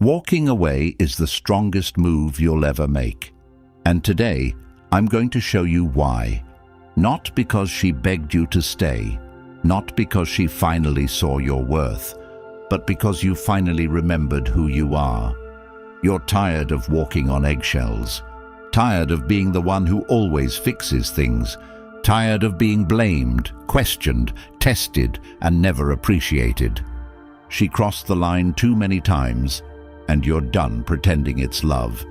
Walking away is the strongest move you'll ever make. And today, I'm going to show you why. Not because she begged you to stay, not because she finally saw your worth, but because you finally remembered who you are. You're tired of walking on eggshells, tired of being the one who always fixes things, tired of being blamed, questioned, tested, and never appreciated. She crossed the line too many times, and you're done pretending it's love.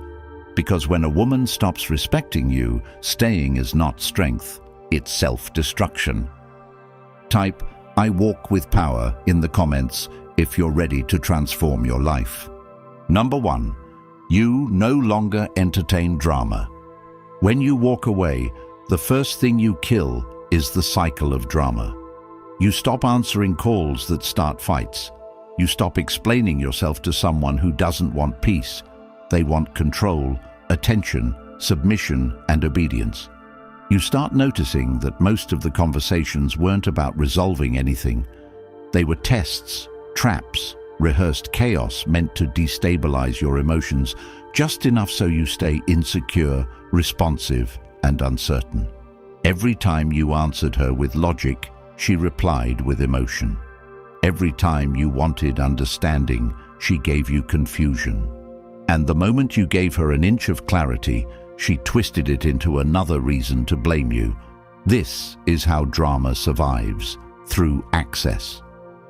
Because when a woman stops respecting you, staying is not strength, it's self-destruction. Type, "I walk with power" in the comments if you're ready to transform your life. Number 1. You no longer entertain drama. When you walk away, the first thing you kill is the cycle of drama. You stop answering calls that start fights. You stop explaining yourself to someone who doesn't want peace. They want control, attention, submission, and obedience. You start noticing that most of the conversations weren't about resolving anything. They were tests, traps, rehearsed chaos meant to destabilize your emotions, just enough so you stay insecure, responsive, and uncertain. Every time you answered her with logic, she replied with emotion. Every time you wanted understanding, she gave you confusion. And the moment you gave her an inch of clarity, she twisted it into another reason to blame you. This is how drama survives, through access.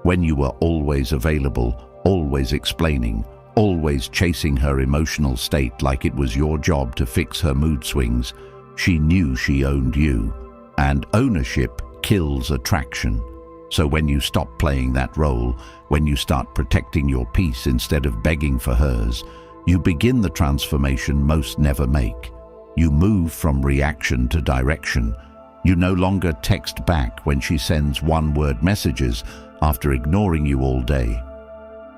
When you were always available, always explaining, always chasing her emotional state like it was your job to fix her mood swings, she knew she owned you. And ownership kills attraction. So when you stop playing that role, when you start protecting your peace instead of begging for hers, you begin the transformation most never make. You move from reaction to direction. You no longer text back when she sends one-word messages after ignoring you all day.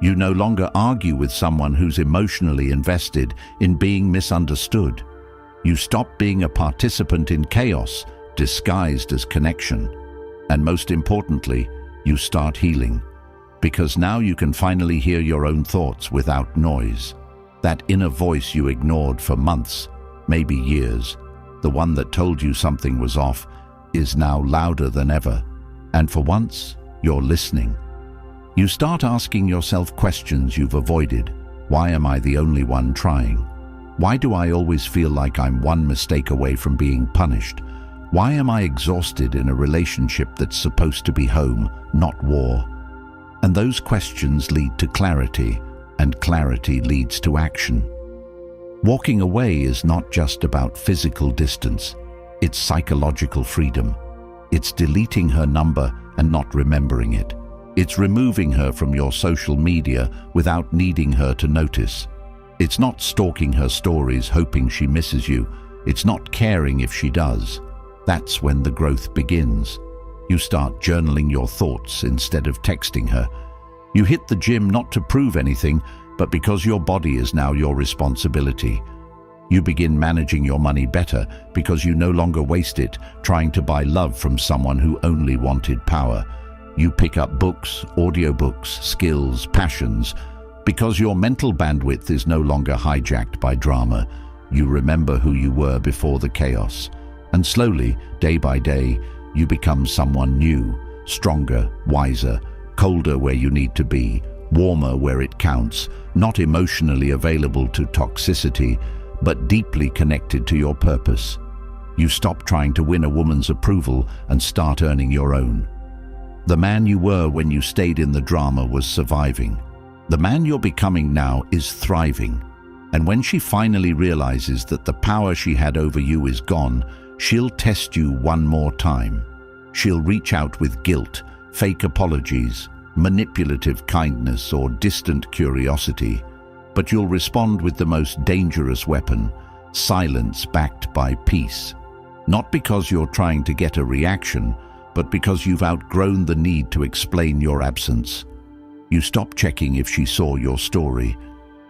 You no longer argue with someone who's emotionally invested in being misunderstood. You stop being a participant in chaos, disguised as connection. And most importantly, you start healing. Because now you can finally hear your own thoughts without noise. That inner voice you ignored for months, maybe years, the one that told you something was off, is now louder than ever. And for once, you're listening. You start asking yourself questions you've avoided. Why am I the only one trying? Why do I always feel like I'm one mistake away from being punished? Why am I exhausted in a relationship that's supposed to be home, not war? And those questions lead to clarity, and clarity leads to action. Walking away is not just about physical distance, it's psychological freedom. It's deleting her number and not remembering it. It's removing her from your social media without needing her to notice. It's not stalking her stories hoping she misses you. It's not caring if she does. That's when the growth begins. You start journaling your thoughts instead of texting her. You hit the gym not to prove anything, but because your body is now your responsibility. You begin managing your money better because you no longer waste it trying to buy love from someone who only wanted power. You pick up books, audiobooks, skills, passions, because your mental bandwidth is no longer hijacked by drama. You remember who you were before the chaos. And slowly, day by day, you become someone new, stronger, wiser, colder where you need to be, warmer where it counts, not emotionally available to toxicity, but deeply connected to your purpose. You stop trying to win a woman's approval and start earning your own. The man you were when you stayed in the drama was surviving. The man you're becoming now is thriving. And when she finally realizes that the power she had over you is gone, she'll test you one more time. She'll reach out with guilt, fake apologies, manipulative kindness, or distant curiosity. But you'll respond with the most dangerous weapon, silence backed by peace. Not because you're trying to get a reaction, but because you've outgrown the need to explain your absence. You stop checking if she saw your story.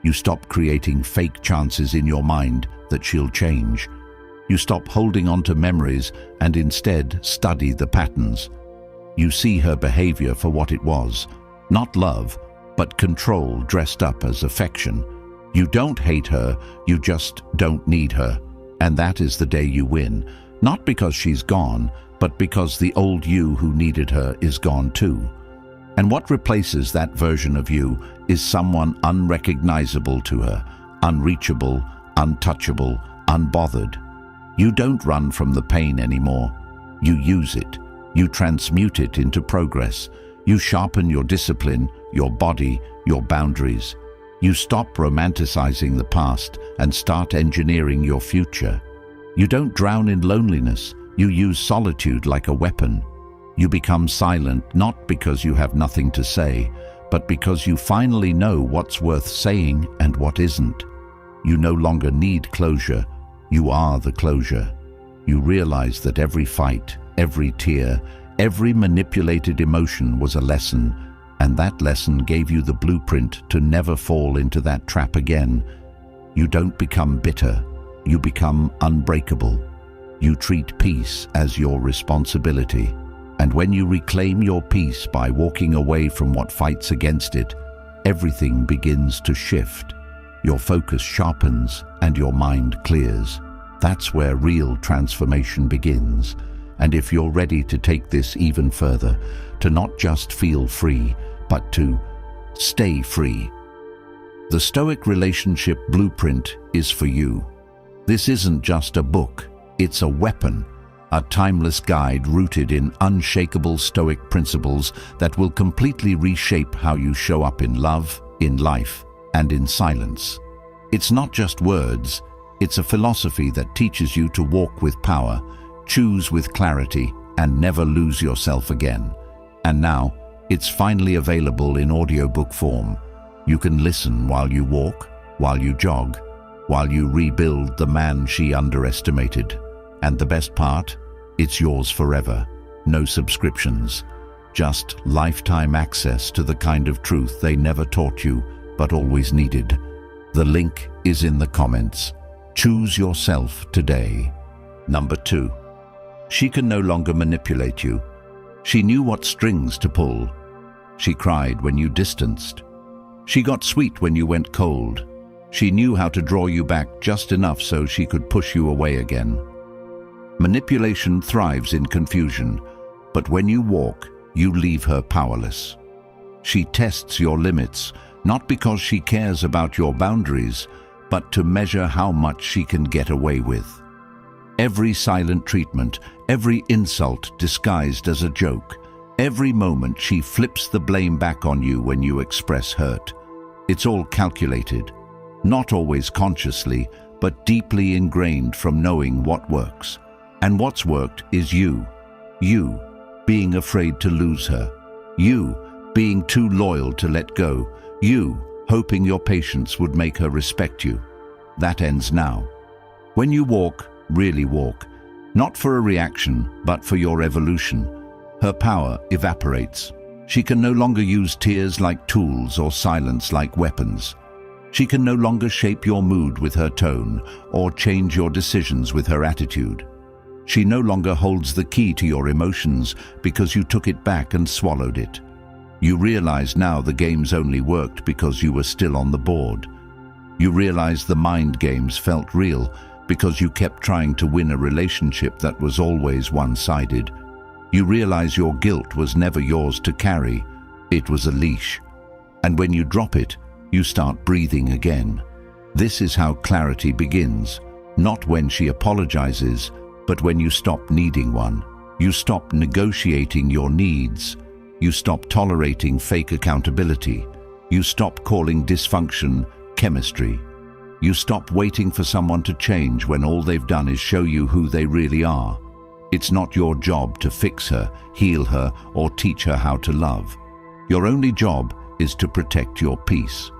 You stop creating fake chances in your mind that she'll change. You stop holding on to memories and instead study the patterns. You see her behavior for what it was, not love, but control dressed up as affection. You don't hate her, you just don't need her. And that is the day you win, not because she's gone, but because the old you who needed her is gone too. And what replaces that version of you is someone unrecognizable to her, unreachable, untouchable, unbothered. You don't run from the pain anymore. You use it. You transmute it into progress. You sharpen your discipline, your body, your boundaries. You stop romanticizing the past and start engineering your future. You don't drown in loneliness. You use solitude like a weapon. You become silent not because you have nothing to say, but because you finally know what's worth saying and what isn't. You no longer need closure. You are the closure. You realize that every fight, every tear, every manipulated emotion was a lesson, and that lesson gave you the blueprint to never fall into that trap again. You don't become bitter. You become unbreakable. You treat peace as your responsibility. And when you reclaim your peace by walking away from what fights against it, everything begins to shift. Your focus sharpens and your mind clears. That's where real transformation begins. And if you're ready to take this even further, to not just feel free, but to stay free, the Stoic Relationship Blueprint is for you. This isn't just a book, it's a weapon, a timeless guide rooted in unshakable Stoic principles that will completely reshape how you show up in love, in life, and in silence. It's not just words, it's a philosophy that teaches you to walk with power, choose with clarity, and never lose yourself again. And now, it's finally available in audiobook form. You can listen while you walk, while you jog, while you rebuild the man she underestimated. And the best part? It's yours forever. No subscriptions. Just lifetime access to the kind of truth they never taught you, but always needed. The link is in the comments. Choose yourself today. Number 2. She can no longer manipulate you. She knew what strings to pull. She cried when you distanced. She got sweet when you went cold. She knew how to draw you back just enough so she could push you away again. Manipulation thrives in confusion, but when you walk, you leave her powerless. She tests your limits, not because she cares about your boundaries, but to measure how much she can get away with. Every silent treatment, every insult disguised as a joke, every moment she flips the blame back on you when you express hurt. It's all calculated, not always consciously, but deeply ingrained from knowing what works. And what's worked is you. You being afraid to lose her. You being too loyal to let go. You hoping your patience would make her respect you. That ends now. When you walk, really walk, not for a reaction, but for your evolution, her power evaporates. She can no longer use tears like tools or silence like weapons. She can no longer shape your mood with her tone or change your decisions with her attitude. She no longer holds the key to your emotions because you took it back and swallowed it. You realize now the games only worked because you were still on the board. You realize the mind games felt real because you kept trying to win a relationship that was always one-sided. You realize your guilt was never yours to carry. It was a leash. And when you drop it, you start breathing again. This is how clarity begins, not when she apologizes, but when you stop needing one. You stop negotiating your needs. You stop tolerating fake accountability. You stop calling dysfunction chemistry. You stop waiting for someone to change when all they've done is show you who they really are. It's not your job to fix her, heal her, or teach her how to love. Your only job is to protect your peace.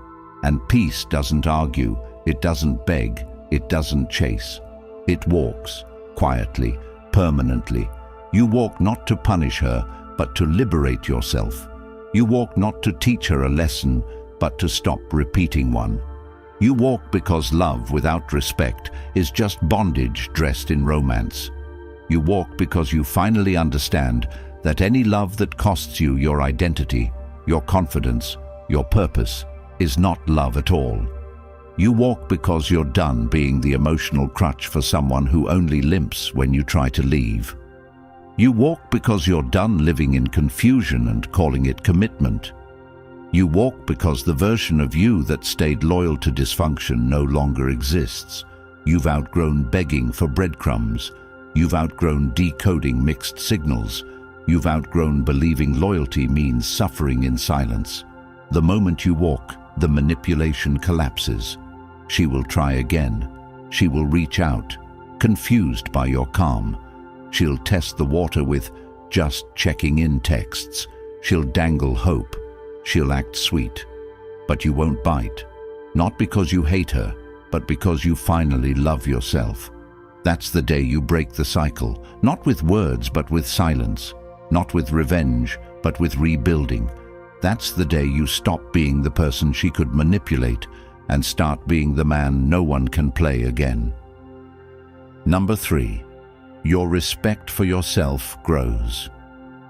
And peace doesn't argue, it doesn't beg, it doesn't chase. It walks, quietly, permanently. You walk not to punish her, but to liberate yourself. You walk not to teach her a lesson, but to stop repeating one. You walk because love without respect is just bondage dressed in romance. You walk because you finally understand that any love that costs you your identity, your confidence, your purpose, is not love at all. You walk because you're done being the emotional crutch for someone who only limps when you try to leave. You walk because you're done living in confusion and calling it commitment. You walk because the version of you that stayed loyal to dysfunction no longer exists. You've outgrown begging for breadcrumbs. You've outgrown decoding mixed signals. You've outgrown believing loyalty means suffering in silence. The moment you walk, the manipulation collapses. She will try again. She will reach out, confused by your calm. She'll test the water with just checking in texts. She'll dangle hope. She'll act sweet. But you won't bite. Not because you hate her, but because you finally love yourself. That's the day you break the cycle, not with words but with silence, not with revenge but with rebuilding. That's the day you stop being the person she could manipulate and start being the man no one can play again. Number 3. Your respect for yourself grows.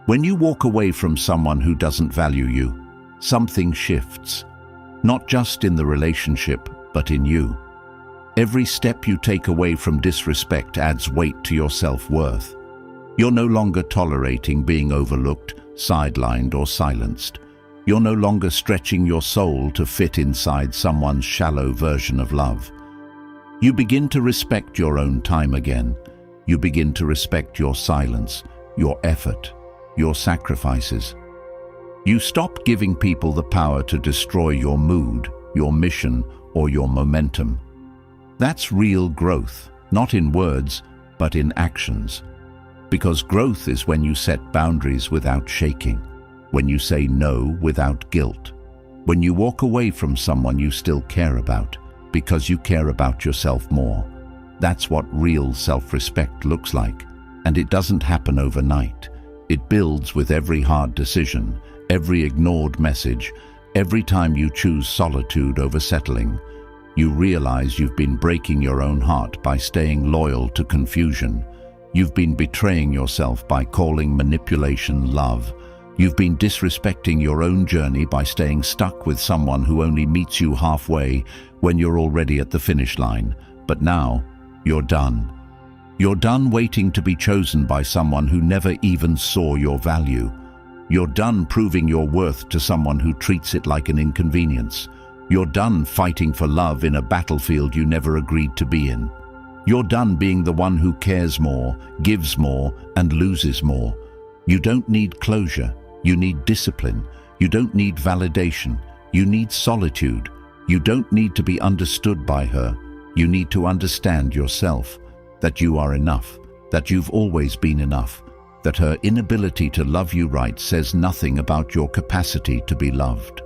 When you walk away from someone who doesn't value you, something shifts. Not just in the relationship, but in you. Every step you take away from disrespect adds weight to your self-worth. You're no longer tolerating being overlooked, sidelined, or silenced. You're no longer stretching your soul to fit inside someone's shallow version of love. You begin to respect your own time again. You begin to respect your silence, your effort, your sacrifices. You stop giving people the power to destroy your mood, your mission, or your momentum. That's real growth, not in words, but in actions. Because growth is when you set boundaries without shaking, when you say no without guilt, when you walk away from someone you still care about, because you care about yourself more. That's what real self-respect looks like, and it doesn't happen overnight. It builds with every hard decision, every ignored message, every time you choose solitude over settling. You realize you've been breaking your own heart by staying loyal to confusion. You've been betraying yourself by calling manipulation love. You've been disrespecting your own journey by staying stuck with someone who only meets you halfway when you're already at the finish line. But now, you're done. You're done waiting to be chosen by someone who never even saw your value. You're done proving your worth to someone who treats it like an inconvenience. You're done fighting for love in a battlefield you never agreed to be in. You're done being the one who cares more, gives more, and loses more. You don't need closure. You need discipline. You don't need validation. You need solitude. You don't need to be understood by her. You need to understand yourself, that you are enough, that you've always been enough, that her inability to love you right says nothing about your capacity to be loved.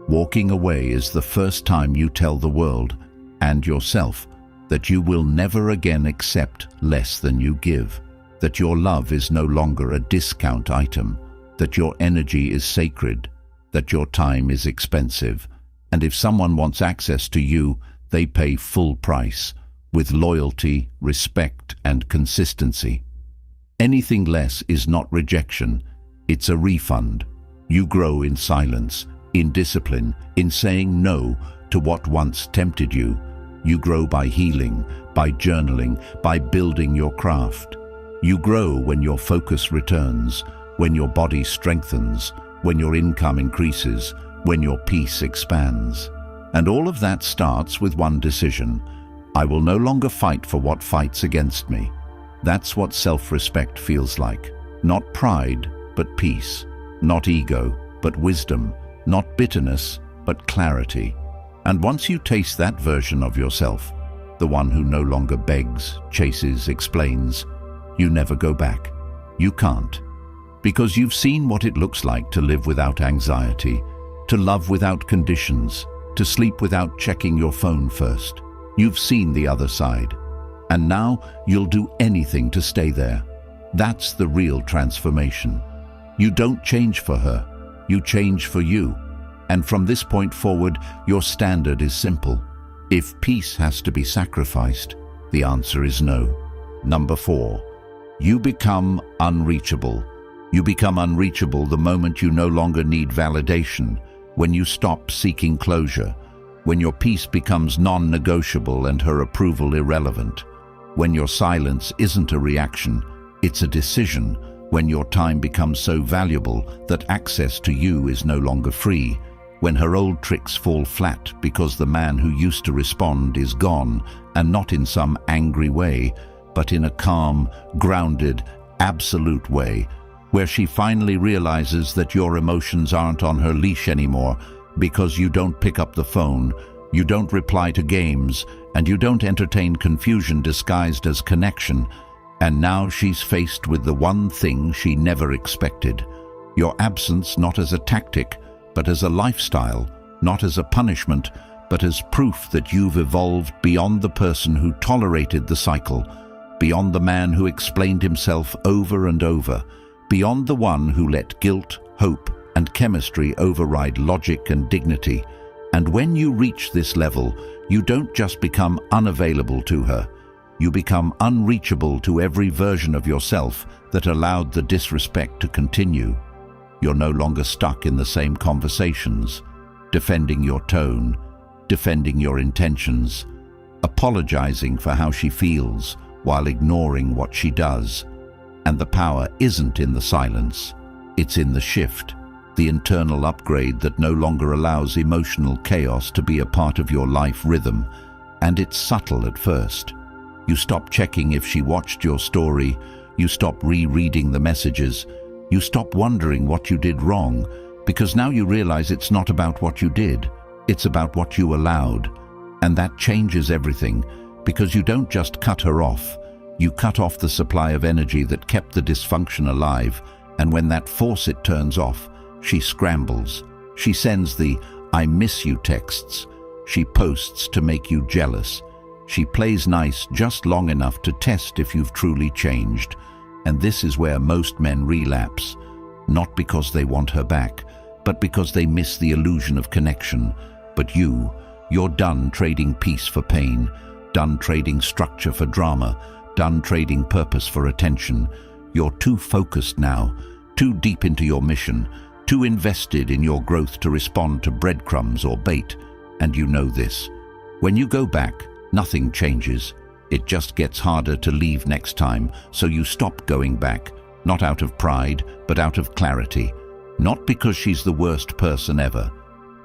Walking away is the first time you tell the world and yourself that you will never again accept less than you give, that your love is no longer a discount item, that your energy is sacred, that your time is expensive, and if someone wants access to you, they pay full price, with loyalty, respect, and consistency. Anything less is not rejection, it's a refund. You grow in silence, in discipline, in saying no to what once tempted you. You grow by healing, by journaling, by building your craft. You grow when your focus returns, when your body strengthens, when your income increases, when your peace expands. And all of that starts with one decision. I will no longer fight for what fights against me. That's what self-respect feels like. Not pride, but peace. Not ego, but wisdom. Not bitterness, but clarity. And once you taste that version of yourself, the one who no longer begs, chases, explains, you never go back. You can't. Because you've seen what it looks like to live without anxiety, to love without conditions, to sleep without checking your phone first. You've seen the other side. And now you'll do anything to stay there. That's the real transformation. You don't change for her. You change for you. And from this point forward, your standard is simple. If peace has to be sacrificed, the answer is no. Number 4, you become unreachable. You become unreachable the moment you no longer need validation, when you stop seeking closure, when your peace becomes non-negotiable and her approval irrelevant, when your silence isn't a reaction, it's a decision, when your time becomes so valuable that access to you is no longer free, when her old tricks fall flat because the man who used to respond is gone, and not in some angry way, but in a calm, grounded, absolute way, where she finally realizes that your emotions aren't on her leash anymore because you don't pick up the phone, you don't reply to games, and you don't entertain confusion disguised as connection. And now she's faced with the one thing she never expected: your absence, not as a tactic, but as a lifestyle, not as a punishment, but as proof that you've evolved beyond the person who tolerated the cycle, beyond the man who explained himself over and over, beyond the one who let guilt, hope, and chemistry override logic and dignity. And when you reach this level, you don't just become unavailable to her, you become unreachable to every version of yourself that allowed the disrespect to continue. You're no longer stuck in the same conversations, defending your tone, defending your intentions, apologizing for how she feels while ignoring what she does. And the power isn't in the silence, it's in the shift, the internal upgrade that no longer allows emotional chaos to be a part of your life rhythm. And it's subtle at first. You stop checking if she watched your story, you stop rereading the messages, you stop wondering what you did wrong, because now you realize it's not about what you did, it's about what you allowed. And that changes everything, because you don't just cut her off, you cut off the supply of energy that kept the dysfunction alive, and when that faucet turns off, she scrambles. She sends the "I miss you" texts. She posts to make you jealous. She plays nice just long enough to test if you've truly changed. And this is where most men relapse, not because they want her back, but because they miss the illusion of connection. But you're done trading peace for pain, done trading structure for drama, done trading purpose for attention. You're too focused now, too deep into your mission, too invested in your growth to respond to breadcrumbs or bait. And you know this. When you go back, nothing changes. It just gets harder to leave next time, so you stop going back, not out of pride, but out of clarity. Not because she's the worst person ever,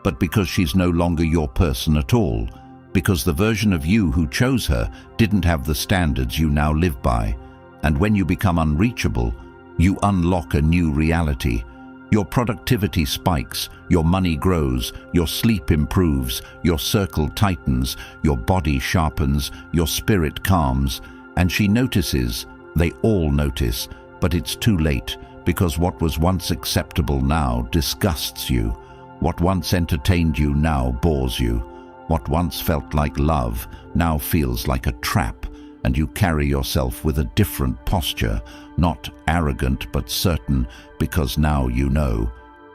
but because she's no longer your person at all, because the version of you who chose her didn't have the standards you now live by. And when you become unreachable, you unlock a new reality. Your productivity spikes, your money grows, your sleep improves, your circle tightens, your body sharpens, your spirit calms, and she notices. They all notice, but it's too late, because what was once acceptable now disgusts you. What once entertained you now bores you. What once felt like love now feels like a trap, and you carry yourself with a different posture, not arrogant but certain, because now you know.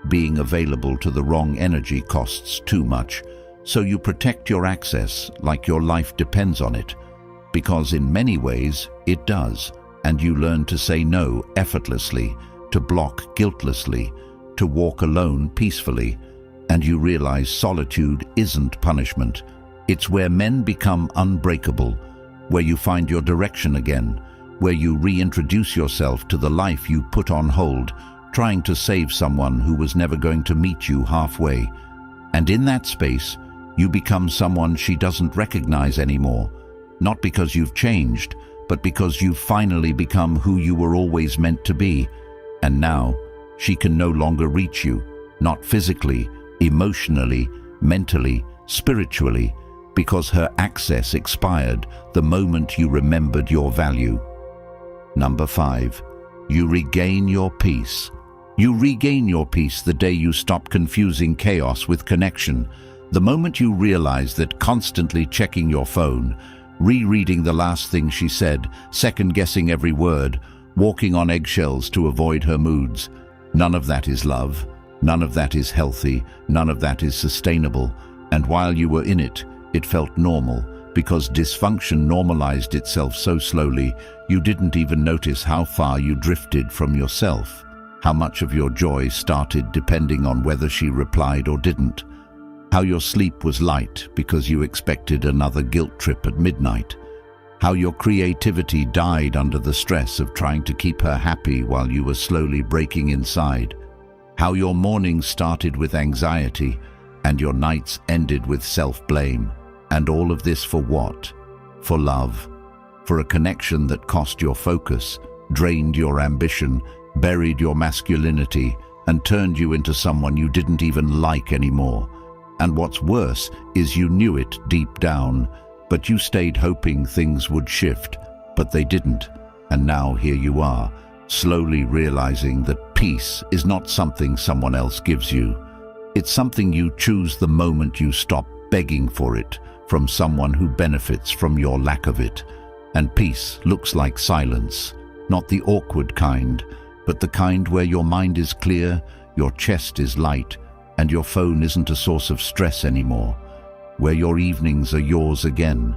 Being available to the wrong energy costs too much, so you protect your access like your life depends on it, because in many ways it does, and you learn to say no effortlessly, to block guiltlessly, to walk alone peacefully, and you realize solitude isn't punishment. It's where men become unbreakable, where you find your direction again, where you reintroduce yourself to the life you put on hold, trying to save someone who was never going to meet you halfway. And in that space, you become someone she doesn't recognize anymore, not because you've changed, but because you've finally become who you were always meant to be. And now, she can no longer reach you, not physically, emotionally, mentally, spiritually, because her access expired the moment you remembered your value. Number 5, you regain your peace. You regain your peace the day you stop confusing chaos with connection, the moment you realize that constantly checking your phone, rereading the last thing she said, second-guessing every word, walking on eggshells to avoid her moods, none of that is love, none of that is healthy, none of that is sustainable, and while you were in it, it felt normal, because dysfunction normalized itself so slowly, you didn't even notice how far you drifted from yourself. How much of your joy started depending on whether she replied or didn't. How your sleep was light because you expected another guilt trip at midnight. How your creativity died under the stress of trying to keep her happy while you were slowly breaking inside. How your mornings started with anxiety and your nights ended with self-blame. And all of this for what? For love. For a connection that cost your focus, drained your ambition, buried your masculinity, and turned you into someone you didn't even like anymore. And what's worse is you knew it deep down, but you stayed hoping things would shift, but they didn't. And now here you are, slowly realizing that peace is not something someone else gives you. It's something you choose the moment you stop begging for it from someone who benefits from your lack of it. And peace looks like silence, not the awkward kind, but the kind where your mind is clear, your chest is light, and your phone isn't a source of stress anymore. Where your evenings are yours again,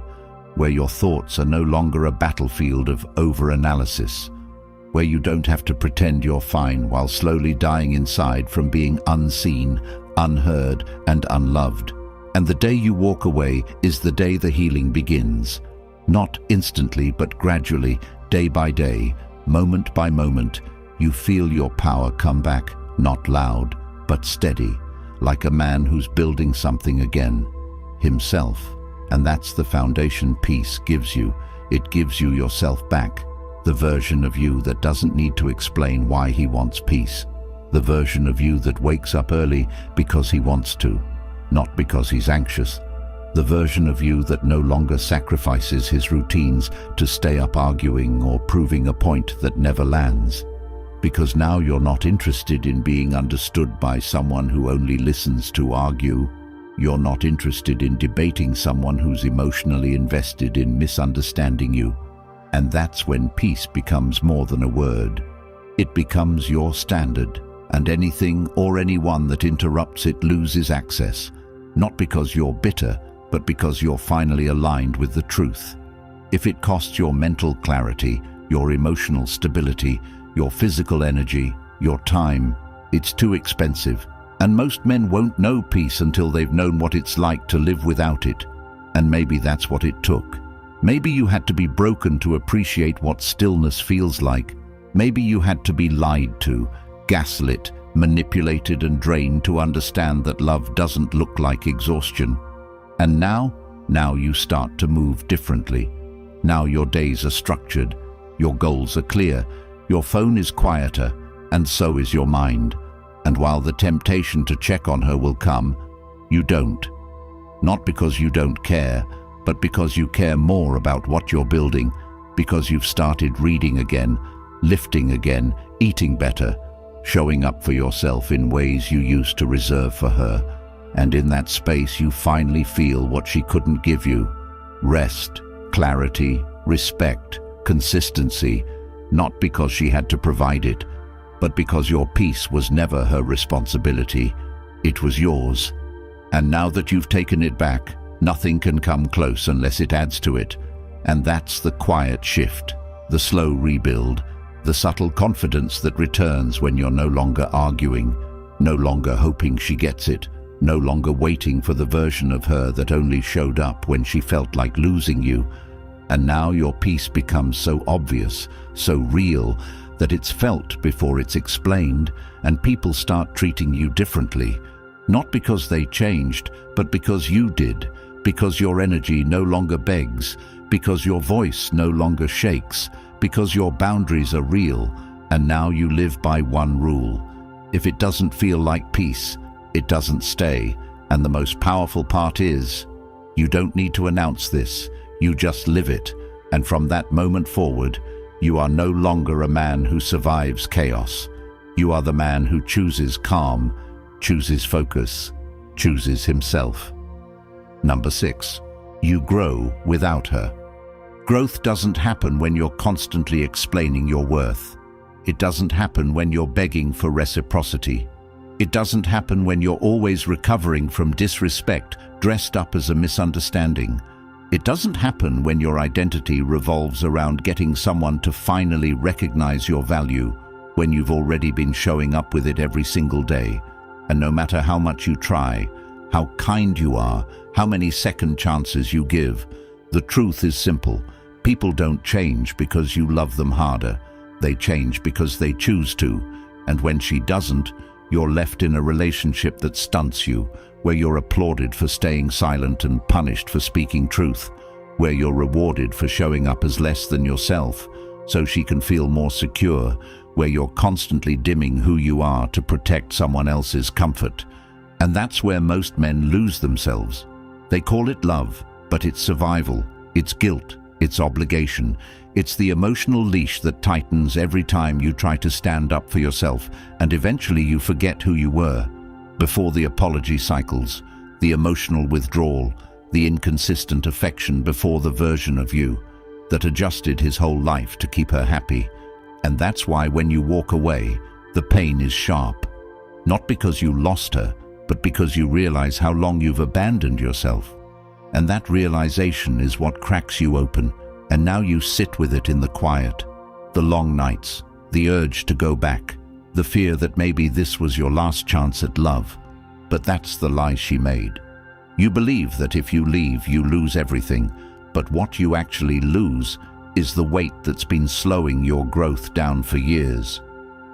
where your thoughts are no longer a battlefield of over-analysis, where you don't have to pretend you're fine while slowly dying inside from being unseen, unheard, and unloved. And the day you walk away is the day the healing begins. Not instantly, but gradually, day by day, moment by moment, you feel your power come back, not loud, but steady, like a man who's building something again, himself. And that's the foundation peace gives you. It gives you yourself back, the version of you that doesn't need to explain why he wants peace, the version of you that wakes up early because he wants to, not because he's anxious, the version of you that no longer sacrifices his routines to stay up arguing or proving a point that never lands. Because now you're not interested in being understood by someone who only listens to argue. You're not interested in debating someone who's emotionally invested in misunderstanding you. And that's when peace becomes more than a word. It becomes your standard, and anything or anyone that interrupts it loses access, not because you're bitter, but because you're finally aligned with the truth. If it costs your mental clarity, your emotional stability, your physical energy, your time, it's too expensive. And most men won't know peace until they've known what it's like to live without it. And maybe that's what it took. Maybe you had to be broken to appreciate what stillness feels like. Maybe you had to be lied to, gaslit, manipulated and drained to understand that love doesn't look like exhaustion. And now you start to move differently. Now your days are structured, your goals are clear, your phone is quieter, and so is your mind. And while the temptation to check on her will come, you don't. Not because you don't care, but because you care more about what you're building, because you've started reading again, lifting again, eating better, showing up for yourself in ways you used to reserve for her. And in that space you finally feel what she couldn't give you. Rest, clarity, respect, consistency, not because she had to provide it, but because your peace was never her responsibility. It was yours. And now that you've taken it back, nothing can come close unless it adds to it. And that's the quiet shift, the slow rebuild, the subtle confidence that returns when you're no longer arguing, no longer hoping she gets it, no longer waiting for the version of her that only showed up when she felt like losing you. And now your peace becomes so obvious, so real, that it's felt before it's explained, and people start treating you differently. Not because they changed, but because you did, because your energy no longer begs, because your voice no longer shakes, because your boundaries are real, and now you live by one rule. If it doesn't feel like peace, it doesn't stay. And the most powerful part is, you don't need to announce this, you just live it. And from that moment forward, you are no longer a man who survives chaos. You are the man who chooses calm, chooses focus, chooses himself. Number 6, you grow without her. Growth doesn't happen when you're constantly explaining your worth. It doesn't happen when you're begging for reciprocity. It doesn't happen when you're always recovering from disrespect dressed up as a misunderstanding. It doesn't happen when your identity revolves around getting someone to finally recognize your value. when you've already been showing up with it every single day. And no matter how much you try, how kind you are, how many second chances you give, the truth is simple. People don't change because you love them harder. They change because they choose to. And when she doesn't, you're left in a relationship that stunts you, where you're applauded for staying silent and punished for speaking truth, where you're rewarded for showing up as less than yourself, so she can feel more secure, where you're constantly dimming who you are to protect someone else's comfort. And that's where most men lose themselves. They call it love, but it's survival, it's guilt, it's obligation. It's the emotional leash that tightens every time you try to stand up for yourself, and eventually you forget who you were. Before the apology cycles, the emotional withdrawal, the inconsistent affection before the version of you that adjusted his whole life to keep her happy. And that's why when you walk away, the pain is sharp. Not because you lost her, but because you realize how long you've abandoned yourself. And that realization is what cracks you open, and now you sit with it in the quiet. The long nights, the urge to go back, the fear that maybe this was your last chance at love. But that's the lie she made. You believe that if you leave, you lose everything, but what you actually lose is the weight that's been slowing your growth down for years.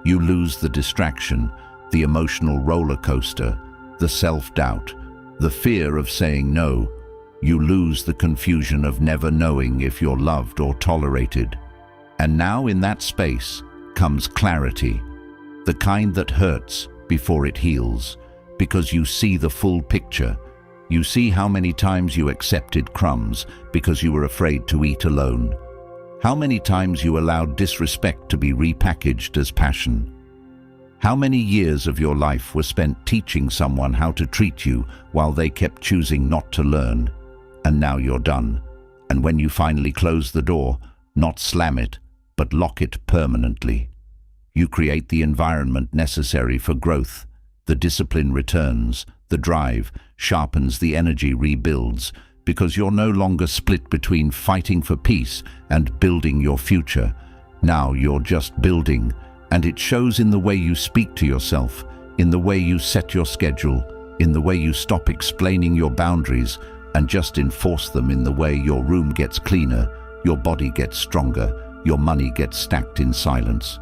You lose the distraction, the emotional roller coaster, the self-doubt, the fear of saying no. You lose the confusion of never knowing if you're loved or tolerated. And now in that space comes clarity, the kind that hurts before it heals, because you see the full picture. You see how many times you accepted crumbs because you were afraid to eat alone. How many times you allowed disrespect to be repackaged as passion. How many years of your life were spent teaching someone how to treat you while they kept choosing not to learn. And now you're done. And when you finally close the door, not slam it, but lock it permanently. You create the environment necessary for growth. The discipline returns, the drive sharpens, the energy rebuilds, because you're no longer split between fighting for peace and building your future. Now you're just building, and it shows in the way you speak to yourself, in the way you set your schedule, in the way you stop explaining your boundaries and just enforce them, in the way your room gets cleaner, your body gets stronger, your money gets stacked in silence.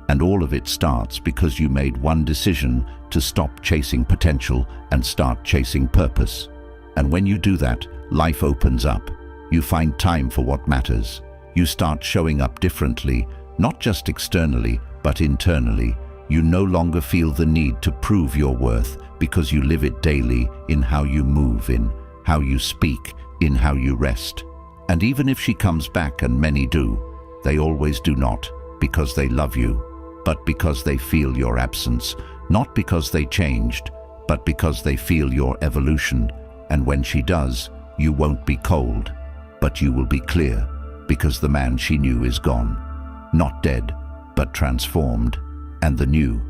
And all of it starts because you made one decision to stop chasing potential and start chasing purpose. And when you do that, life opens up. You find time for what matters. You start showing up differently, not just externally, but internally. You no longer feel the need to prove your worth because you live it daily, in how you move, in how you speak, in how you rest. And even if she comes back, and many do, they always do not because they love you, but because they feel your absence, not because they changed, but because they feel your evolution. And when she does, you won't be cold, but you will be clear, because the man she knew is gone. Not dead, but transformed. And the new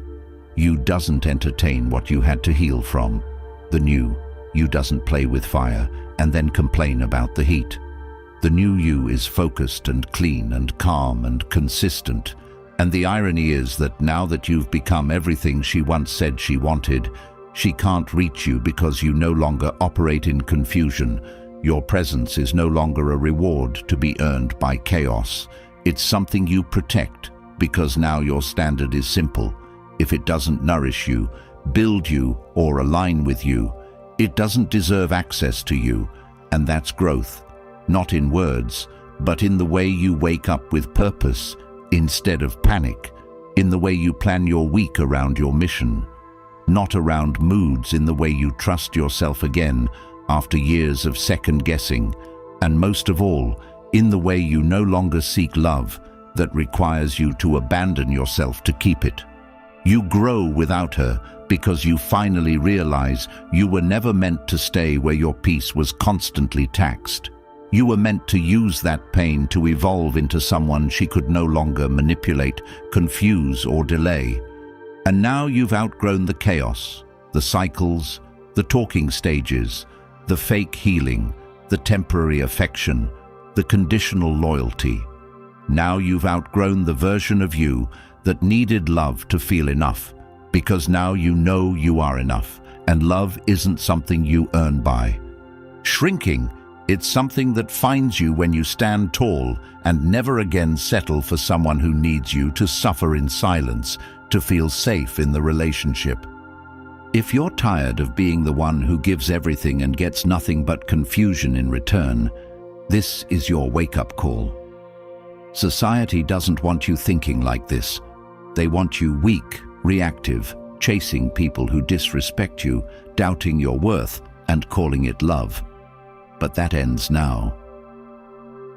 you doesn't entertain what you had to heal from. The new you doesn't play with fire and then complain about the heat. The new you is focused and clean and calm and consistent. And the irony is that now that you've become everything she once said she wanted, she can't reach you because you no longer operate in confusion. Your presence is no longer a reward to be earned by chaos. It's something you protect because now your standard is simple. If it doesn't nourish you, build you, or align with you, it doesn't deserve access to you. And that's growth, not in words, but in the way you wake up with purpose instead of panic, in the way you plan your week around your mission, not around moods, in the way you trust yourself again after years of second-guessing, and most of all, in the way you no longer seek love that requires you to abandon yourself to keep it. You grow without her because you finally realize you were never meant to stay where your peace was constantly taxed. You were meant to use that pain to evolve into someone she could no longer manipulate, confuse, or delay. And now you've outgrown the chaos, the cycles, the talking stages, the fake healing, the temporary affection, the conditional loyalty. Now you've outgrown the version of you that needed love to feel enough, because now you know you are enough, and love isn't something you earn by shrinking. It's something that finds you when you stand tall and never again settle for someone who needs you to suffer in silence, to feel safe in the relationship. If you're tired of being the one who gives everything and gets nothing but confusion in return, this is your wake-up call. Society doesn't want you thinking like this. They want you weak, reactive, chasing people who disrespect you, doubting your worth, and calling it love. But that ends now.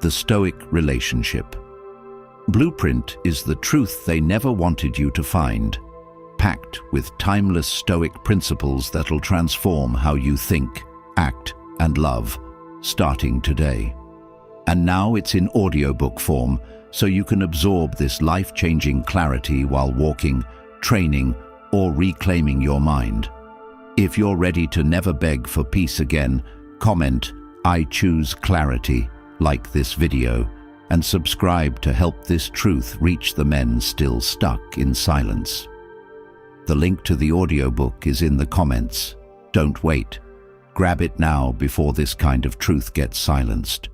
The Stoic relationship. Blueprint is the truth they never wanted you to find, packed with timeless Stoic principles that'll transform how you think, act, and love, starting today. And now it's in audiobook form, so you can absorb this life-changing clarity while walking, training, or reclaiming your mind. If you're ready to never beg for peace again, comment, "I choose clarity," like this video, and subscribe to help this truth reach the men still stuck in silence. The link to the audiobook is in the comments. Don't wait. Grab it now before this kind of truth gets silenced.